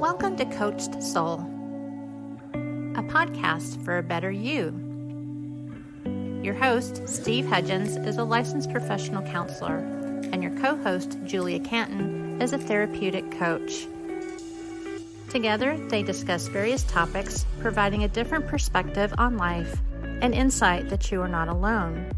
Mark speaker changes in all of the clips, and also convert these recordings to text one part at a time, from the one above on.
Speaker 1: Welcome to Coached Soul, a podcast for a better you. Your host, Steve Hudgens, is a licensed professional counselor, and your co-host, Julia Canton, is a therapeutic coach. Together, they discuss various topics, providing a different perspective on life and insight that you are not alone.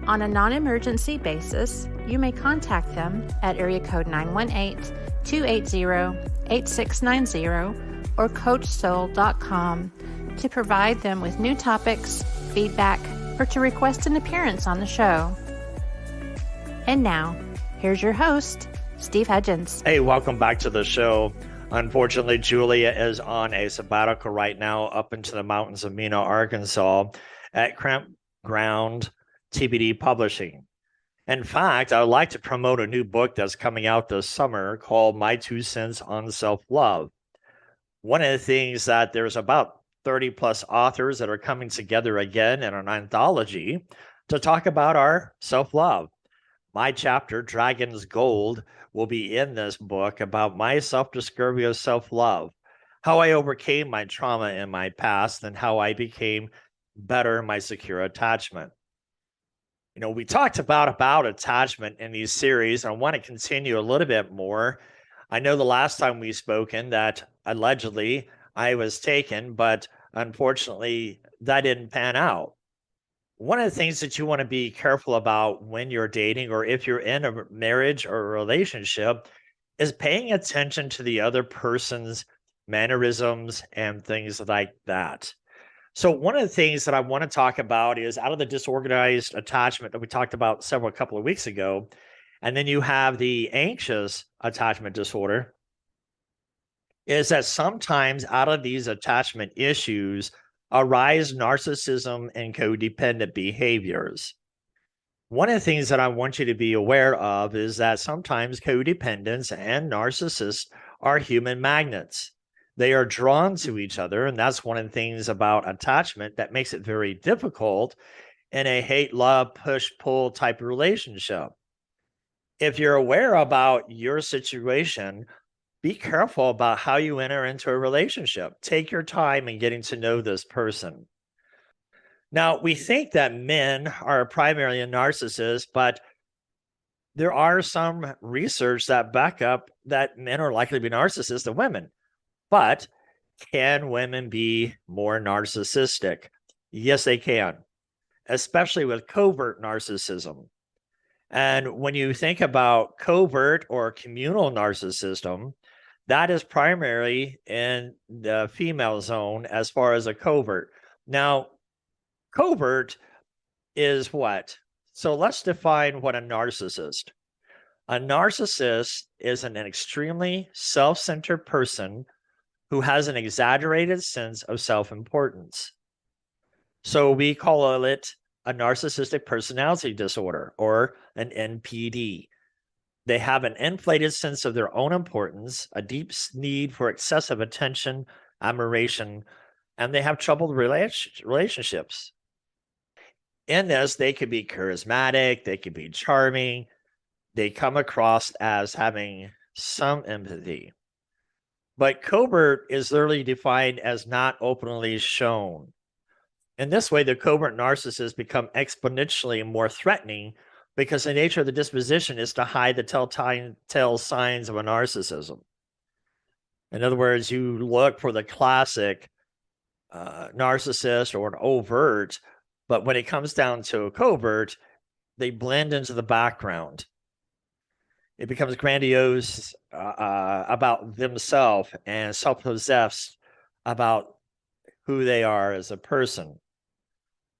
Speaker 1: On a non-emergency basis, you may contact them at area code 918-280-8690 or coachsoul.com to provide them with new topics, feedback, or to request an appearance on the show. And now, here's your host, Steve Hudgens.
Speaker 2: Hey, welcome back to the show. Unfortunately, Julia is on a sabbatical right now up into the mountains of Mena, Arkansas at Campground TBD Publishing. In fact, I would like to promote a new book that's coming out this summer called My 2 Cents on Self-Love. One of the things that there's about 30 plus authors that are coming together again in an anthology to talk about our self-love. My chapter, Dragon's Gold, will be in this book about my self-discovery of self-love, how I overcame my trauma in my past, and how I became better in my secure attachment. You know, we talked about attachment in these series. I want to continue a little bit more. I know the last time we spoken that allegedly I was taken, but unfortunately that didn't pan out. One of the things that you want to be careful about when you're dating or if you're in a marriage or a relationship is paying attention to the other person's mannerisms and things like that. So one of the things that I want to talk about is out of the disorganized attachment that we talked about a couple of weeks ago, and then you have the anxious attachment disorder, is that sometimes out of these attachment issues arise narcissism and codependent behaviors. One of the things that I want you to be aware of is that sometimes codependents and narcissists are human magnets. They are drawn to each other, and that's one of the things about attachment that makes it very difficult in a hate, love, push, pull type of relationship. If you're aware about your situation, be careful about how you enter into a relationship. Take your time in getting to know this person. Now, we think that men are primarily a narcissist, but there are some research that back up that men are likely to be narcissists than women. But can women be more narcissistic? Yes, they can, especially with covert narcissism. And when you think about covert or communal narcissism, that is primarily in the female zone as far as a covert. Now, covert is what? So let's define what a narcissist. A narcissist is an extremely self-centered person who has an exaggerated sense of self-importance. So we call it a narcissistic personality disorder or an NPD. They have an inflated sense of their own importance, a deep need for excessive attention, admiration, and they have troubled relationships. In this, they could be charismatic, they could be charming, they come across as having some empathy. But covert is literally defined as not openly shown. In this way, the covert narcissists become exponentially more threatening because the nature of the disposition is to hide the telltale signs of a narcissism. In other words, you look for the classic narcissist or an overt, but when it comes down to a covert, they blend into the background. It becomes grandiose about themselves and self-possessed about who they are as a person.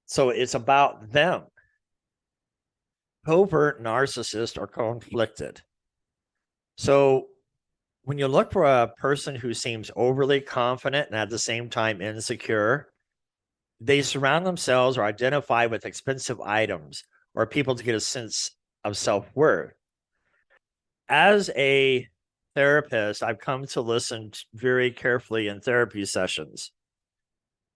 Speaker 2: So it's about them. Covert narcissists are conflicted. So when you look for a person who seems overly confident and at the same time insecure, they surround themselves or identify with expensive items or people to get a sense of self-worth. As a therapist, I've come to listen very carefully in therapy sessions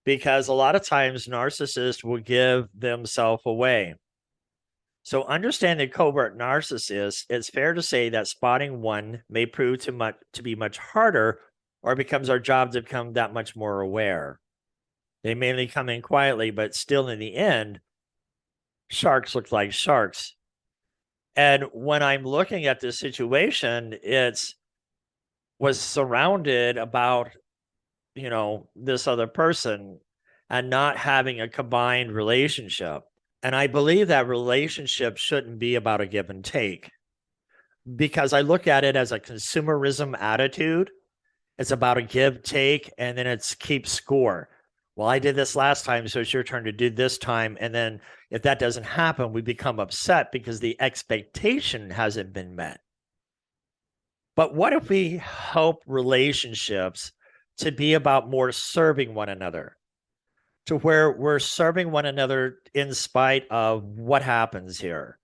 Speaker 2: because a lot of times narcissists will give themselves away. So understanding covert narcissists, it's fair to say that spotting one may prove to be much harder, or it becomes our job to become that much more aware. They mainly come in quietly, but still in the end, sharks look like sharks. And when I'm looking at this situation, it's was surrounded about, this other person and not having a combined relationship. And I believe that relationship shouldn't be about a give and take, because I look at it as a consumerism attitude. It's about a give take, and then it's keep score. Well, I did this last time, so it's your turn to do this time. And then if that doesn't happen, we become upset because the expectation hasn't been met. But what if we help relationships to be about more serving one another, to where we're serving one another in spite of what happens here?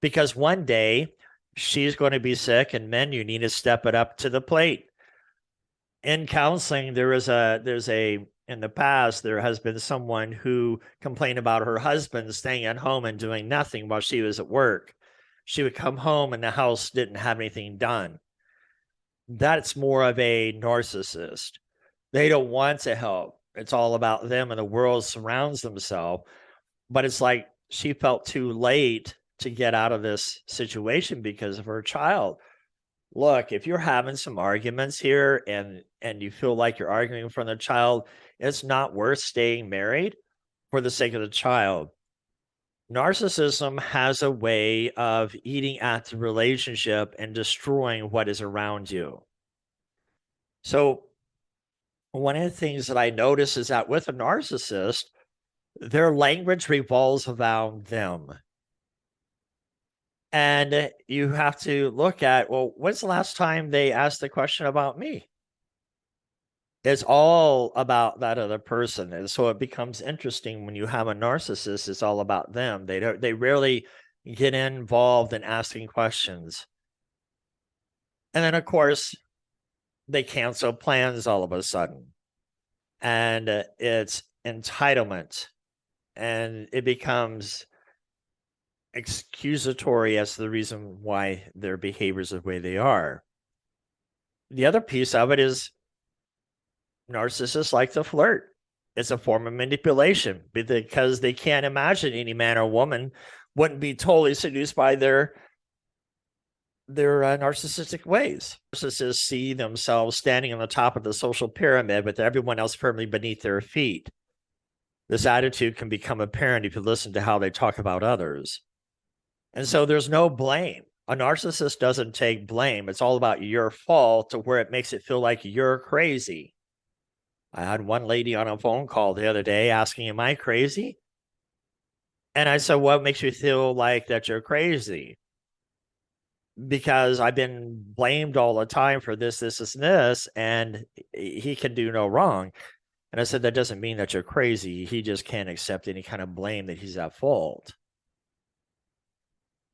Speaker 2: Because one day she's going to be sick, and men, you need to step it up to the plate. In counseling, there's a in the past, there has been someone who complained about her husband staying at home and doing nothing while she was at work. She would come home and the house didn't have anything done. That's more of a narcissist. They don't want to help. It's all about them, and the world surrounds themselves. But it's like she felt too late to get out of this situation because of her child. Look, if you're having some arguments here and you feel like you're arguing in front of the child, it's not worth staying married for the sake of the child. Narcissism has a way of eating at the relationship and destroying what is around you. So one of the things that I notice is that with a narcissist, their language revolves around them. And you have to look at, well, when's the last time they asked the question about me? It's all about that other person. And so it becomes interesting when you have a narcissist, it's all about them. They rarely get involved in asking questions. And then of course, they cancel plans all of a sudden. And it's entitlement. And it becomes excusatory as to the reason why their behaviors the way they are. The other piece of it is narcissists like to flirt. It's a form of manipulation because they can't imagine any man or woman wouldn't be totally seduced by their narcissistic ways. Narcissists see themselves standing on the top of the social pyramid with everyone else firmly beneath their feet. This attitude can become apparent if you listen to how they talk about others. And so there's no blame. A narcissist doesn't take blame. It's all about your fault, to where it makes it feel like you're crazy. I had one lady on a phone call the other day asking, am I crazy? And I said, what makes you feel like that you're crazy? Because I've been blamed all the time for this, and he can do no wrong. And I said, that doesn't mean that you're crazy. He just can't accept any kind of blame that he's at fault.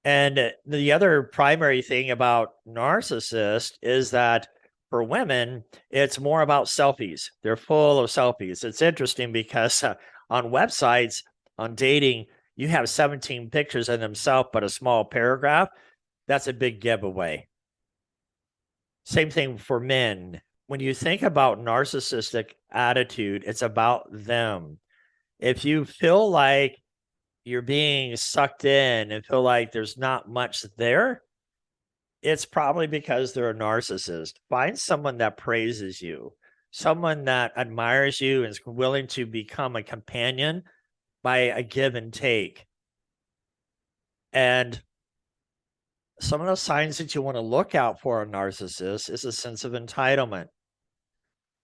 Speaker 2: And the other primary thing about narcissists is that for women, it's more about selfies. They're full of selfies. It's interesting because on websites, on dating, you have 17 pictures of themselves, but a small paragraph. That's a big giveaway. Same thing for men. When you think about narcissistic attitude, it's about them. If you feel like you're being sucked in and feel like there's not much there, it's probably because they're a narcissist. Find someone that praises you, someone that admires you and is willing to become a companion by a give and take. And some of the signs that you want to look out for a narcissist is a sense of entitlement.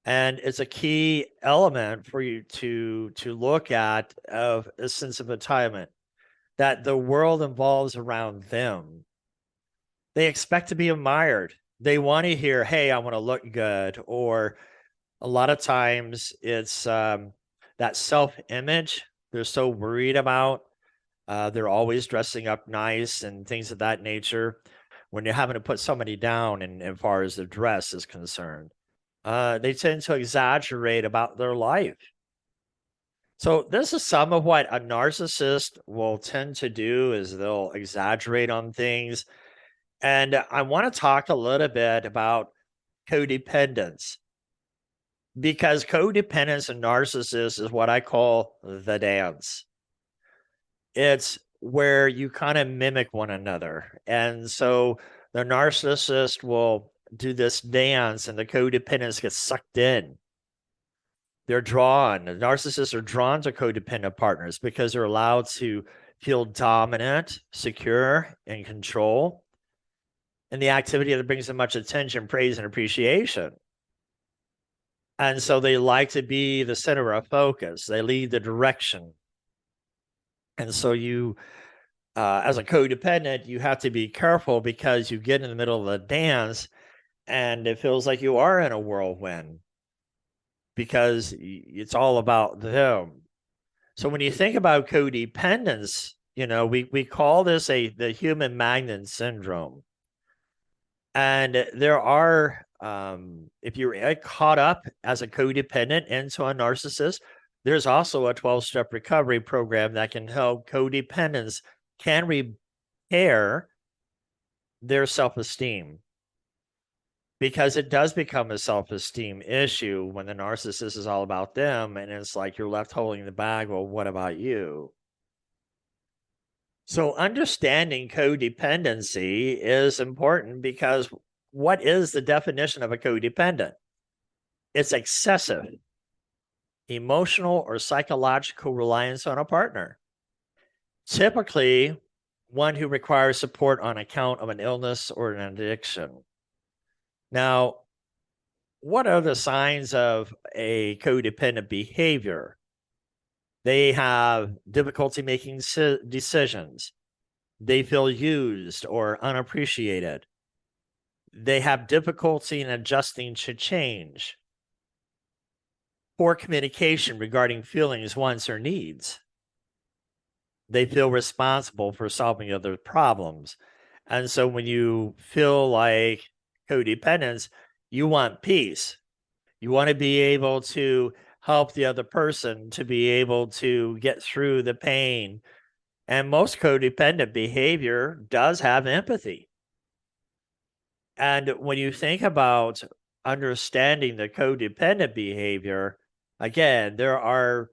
Speaker 2: And it's a key element for you to look at, of a sense of entitlement, that the world evolves around them. They expect to be admired. They want to hear, hey, I want to look good. Or a lot of times it's that self-image they're so worried about. They're always dressing up nice and things of that nature. When you're having to put somebody down, and as far as the dress is concerned, they tend to exaggerate about their life. So this is some of what a narcissist will tend to do is they'll exaggerate on things. And I want to talk a little bit about codependence because codependence and narcissist is what I call the dance. It's where you kind of mimic one another. And so the narcissist will do this dance and the codependents get sucked in. They're drawn. The narcissists are drawn to codependent partners because they're allowed to feel dominant, secure, and control. And the activity that brings them much attention, praise, and appreciation. And so they like to be the center of focus. They lead the direction. And so you, as a codependent, you have to be careful because you get in the middle of the dance and it feels like you are in a whirlwind because it's all about them. So when you think about codependence, we call this the human magnet syndrome. And there are, if you're caught up as a codependent into a narcissist, there's also a 12-step recovery program that can help codependents can repair their self-esteem. Because it does become a self-esteem issue when the narcissist is all about them and it's like you're left holding the bag. Well, what about you? So understanding codependency is important because what is the definition of a codependent? It's excessive emotional or psychological reliance on a partner. Typically, one who requires support on account of an illness or an addiction. Now, what are the signs of a codependent behavior? They have difficulty making decisions. They feel used or unappreciated. They have difficulty in adjusting to change. Poor communication regarding feelings, wants, or needs. They feel responsible for solving other problems. And so when you feel like codependence, you want peace. You want to be able to help the other person to be able to get through the pain. And most codependent behavior does have empathy. And when you think about understanding the codependent behavior, again, there are,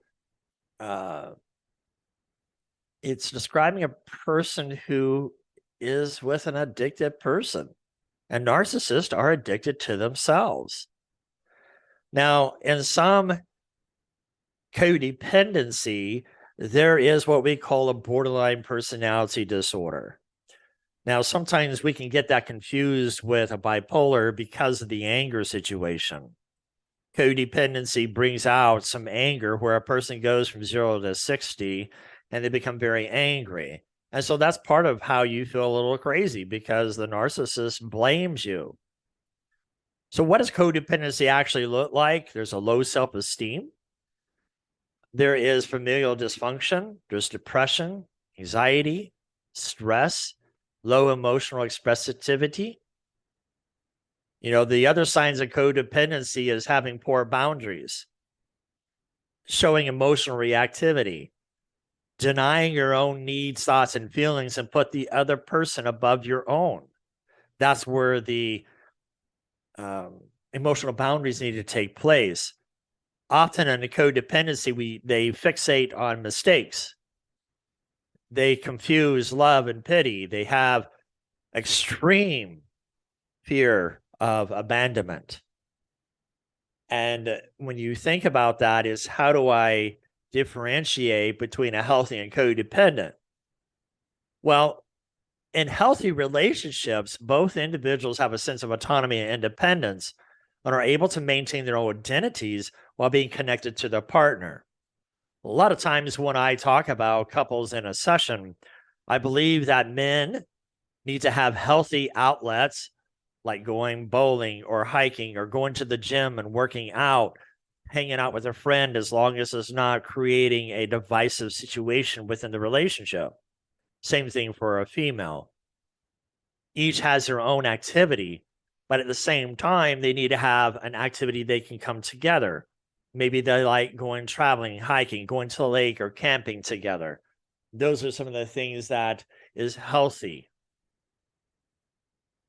Speaker 2: it's describing a person who is with an addicted person. And narcissists are addicted to themselves. Now, in some codependency, there is what we call a borderline personality disorder. Now, sometimes we can get that confused with a bipolar because of the anger situation. Codependency brings out some anger where a person goes from 0 to 60 and they become very angry. And so that's part of how you feel a little crazy because the narcissist blames you. So what does codependency actually look like? There's a low self-esteem. There is familial dysfunction. There's depression, anxiety, stress, low emotional expressivity. The other signs of codependency is having poor boundaries, showing emotional reactivity, denying your own needs, thoughts, and feelings and put the other person above your own. That's where the emotional boundaries need to take place. Often in a codependency, they fixate on mistakes. They confuse love and pity. They have extreme fear of abandonment. And when you think about that is how do I differentiate between a healthy and codependent? Well, in healthy relationships, both individuals have a sense of autonomy and independence and are able to maintain their own identities while being connected to their partner. A lot of times when I talk about couples in a session, I believe that men need to have healthy outlets like going bowling or hiking or going to the gym and working out, hanging out with a friend, as long as it's not creating a divisive situation within the relationship. Same thing for a female. Each has their own activity, but at the same time, they need to have an activity they can come together. Maybe they like going traveling, hiking, going to the lake, or camping together. Those are some of the things that is healthy.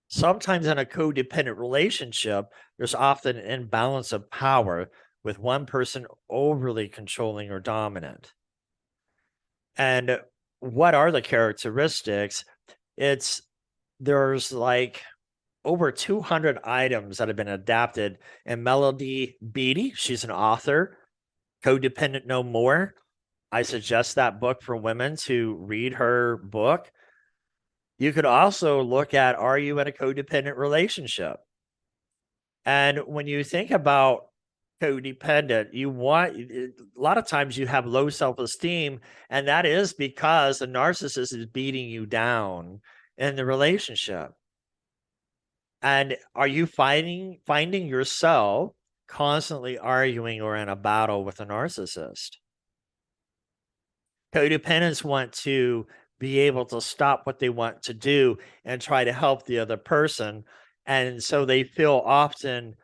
Speaker 2: Sometimes in a codependent relationship, there's often an imbalance of power with one person overly controlling or dominant. And what are the characteristics? It's there's like over 200 items that have been adapted. And Melody Beattie, she's an author, Codependent No More. I suggest that book for women to read her book. You could also look at, are you in a codependent relationship? And when you think about codependent, a lot of times you have low self-esteem, and that is because the narcissist is beating you down in the relationship. And are you finding yourself constantly arguing or in a battle with a narcissist? Codependents want to be able to stop what they want to do and try to help the other person. And so they feel often,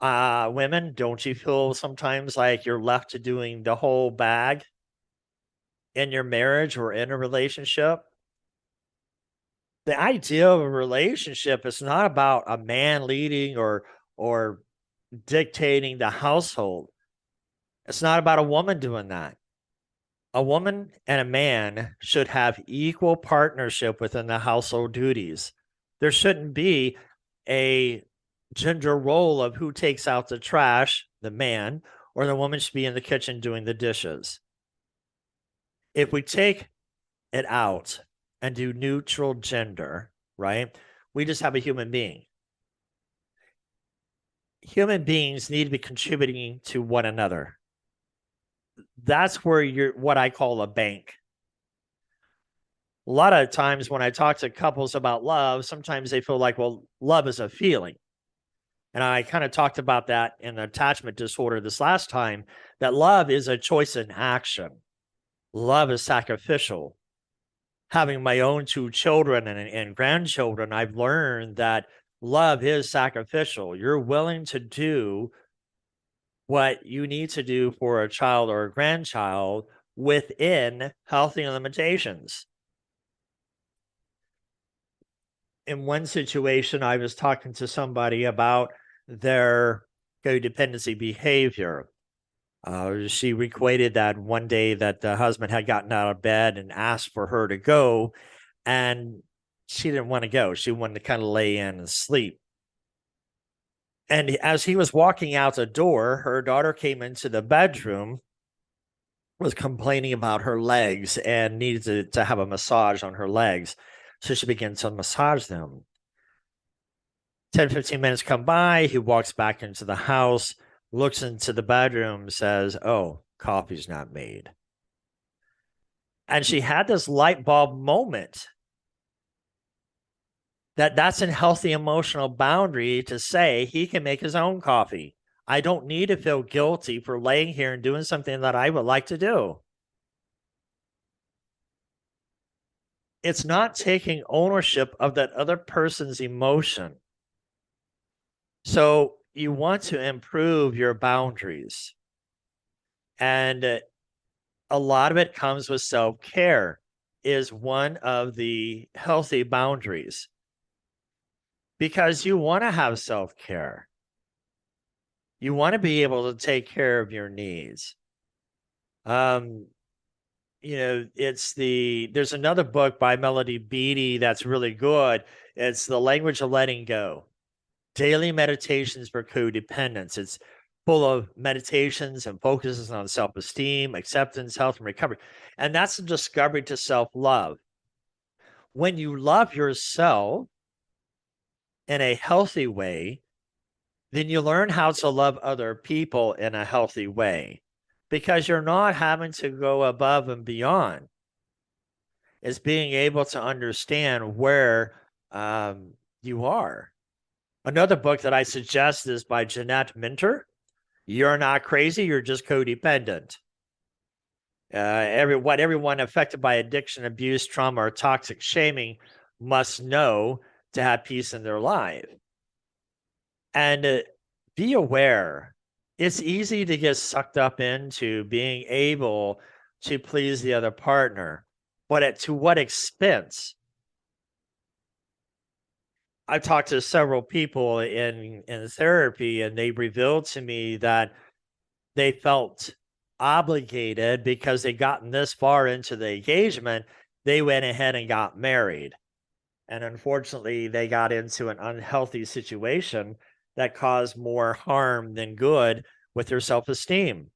Speaker 2: women, don't you feel sometimes like you're left to doing the whole bag in your marriage or in a relationship? The idea of a relationship is not about a man leading or dictating the household. It's not about a woman doing that. A woman and a man should have equal partnership within the household duties. There shouldn't be a gender role of who takes out the trash, the man, or the woman should be in the kitchen doing the dishes. If we take it out and do neutral gender, right? We just have a human being. Human beings need to be contributing to one another. That's where you're what I call a bank. A lot of times when I talk to couples about love, sometimes they feel like, well, love is a feeling. And I kind of talked about that in attachment disorder this last time, that love is a choice in action. Love is sacrificial. Having my own two children and grandchildren, I've learned that love is sacrificial. You're willing to do what you need to do for a child or a grandchild within healthy limitations. In one situation, I was talking to somebody about their codependency behavior. She equated that one day that the husband had gotten out of bed and asked for her to go, and she didn't want to go. She wanted to kind of lay in and sleep. And as he was walking out the door, her daughter came into the bedroom, was complaining about her legs and needed to have a massage on her legs. So she began to massage them. 10, 15 minutes come by. He walks back into the house, looks into the bedroom, says, oh, coffee's not made. And she had this light bulb moment that's a healthy emotional boundary to say he can make his own coffee. I don't need to feel guilty for laying here and doing something that I would like to do. It's not taking ownership of that other person's emotion. So you want to improve your boundaries. And a lot of it comes with self-care is one of the healthy boundaries. Because you want to have self-care. You want to be able to take care of your needs. There's another book by Melody Beattie that's really good. It's The Language of Letting Go. Daily Meditations for Codependence. It's full of meditations and focuses on self-esteem, acceptance, health, and recovery. And that's a discovery to self-love. When you love yourself in a healthy way, then you learn how to love other people in a healthy way because you're not having to go above and beyond. It's being able to understand where you are. Another book that I suggest is by Jeanette Minter. You're not crazy, you're just codependent. Everyone affected by addiction, abuse, trauma, or toxic shaming must know to have peace in their life. And be aware It's easy to get sucked up into being able to please the other partner, but to what expense? I've talked to several people in therapy, and they revealed to me that they felt obligated because they gotten this far into the engagement. They went ahead and got married. And unfortunately, they got into an unhealthy situation that caused more harm than good with their self esteem.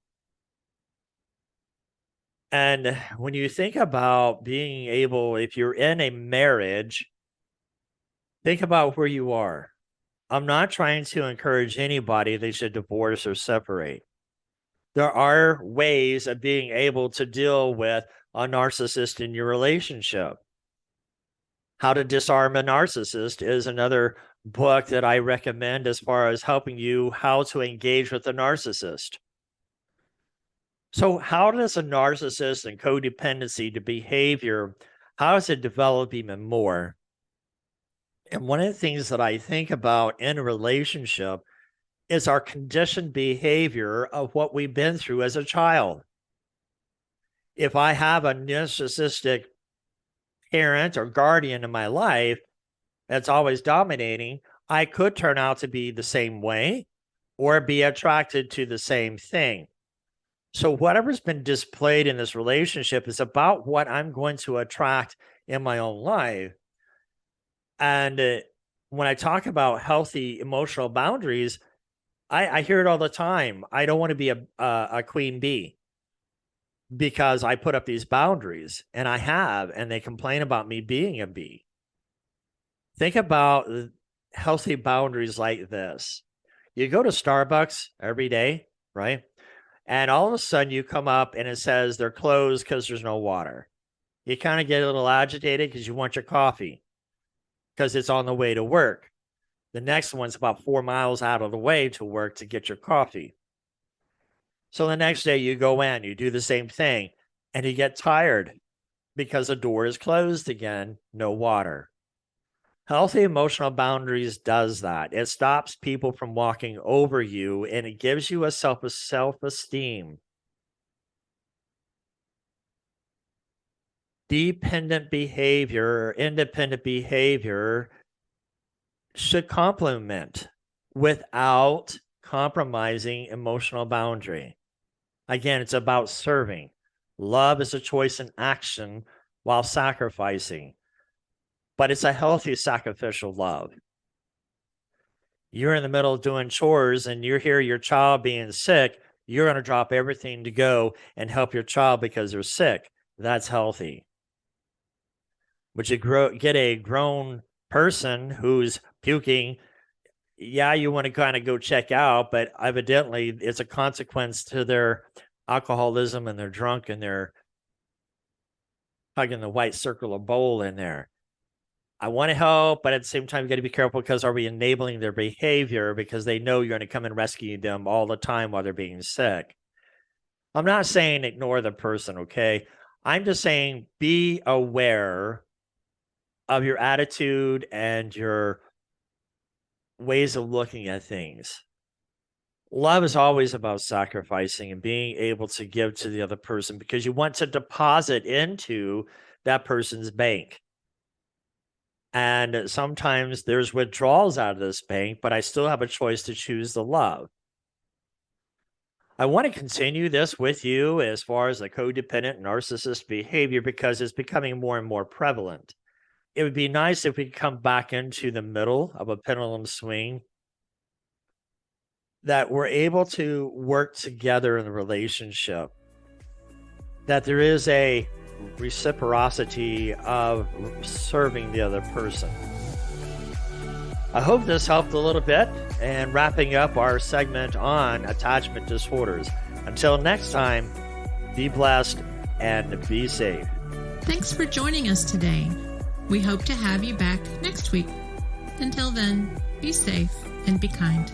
Speaker 2: And when you think about being able, if you're in a marriage, think about where you are. I'm not trying to encourage anybody they should divorce or separate. There are ways of being able to deal with a narcissist in your relationship. How to Disarm a Narcissist is another book that I recommend as far as helping you how to engage with a narcissist. So, how does a narcissist and codependency to behavior, how does it develop even more? And one of the things that I think about in a relationship is our conditioned behavior of what we've been through as a child. If I have a narcissistic parent or guardian in my life that's always dominating, I could turn out to be the same way or be attracted to the same thing. So, whatever's been displayed in this relationship is about what I'm going to attract in my own life. And when I talk about healthy emotional boundaries, I hear it all the time. I don't want to be a queen bee because I put up these boundaries, and I have, and they complain about me being a bee. Think about healthy boundaries like this. You go to Starbucks every day, right? And all of a sudden you come up and it says they're closed because there's no water. You kind of get a little agitated because you want your coffee because it's on the way to work. The next one's about 4 miles out of the way to work to get your coffee. So the next day you go in, you do the same thing, and you get tired because the door is closed again, no water. Healthy emotional boundaries does that. It stops people from walking over you, and it gives you a self-esteem. Dependent behavior, independent behavior should complement without compromising emotional boundary. Again, it's about serving. Love is a choice in action while sacrificing, but it's a healthy sacrificial love. You're in the middle of doing chores and you hear your child being sick, you're going to drop everything to go and help your child because they're sick. That's healthy. But you get a grown person who's puking, yeah, you want to kind of go check out, but evidently it's a consequence to their alcoholism and they're drunk and they're hugging the white circular bowl in there. I want to help, but at the same time, you got to be careful because are we enabling their behavior because they know you're going to come and rescue them all the time while they're being sick? I'm not saying ignore the person, okay? I'm just saying be aware of your attitude and your ways of looking at things. Love is always about sacrificing and being able to give to the other person because you want to deposit into that person's bank. And sometimes there's withdrawals out of this bank, but I still have a choice to choose the love. I want to continue this with you as far as the codependent narcissist behavior because it's becoming more and more prevalent. It would be nice if we could come back into the middle of a pendulum swing, that we're able to work together in a relationship, that there is a reciprocity of serving the other person. I hope this helped a little bit and wrapping up our segment on attachment disorders. Until next time, be blessed and be safe.
Speaker 3: Thanks for joining us today. We hope to have you back next week. Until then, be safe and be kind.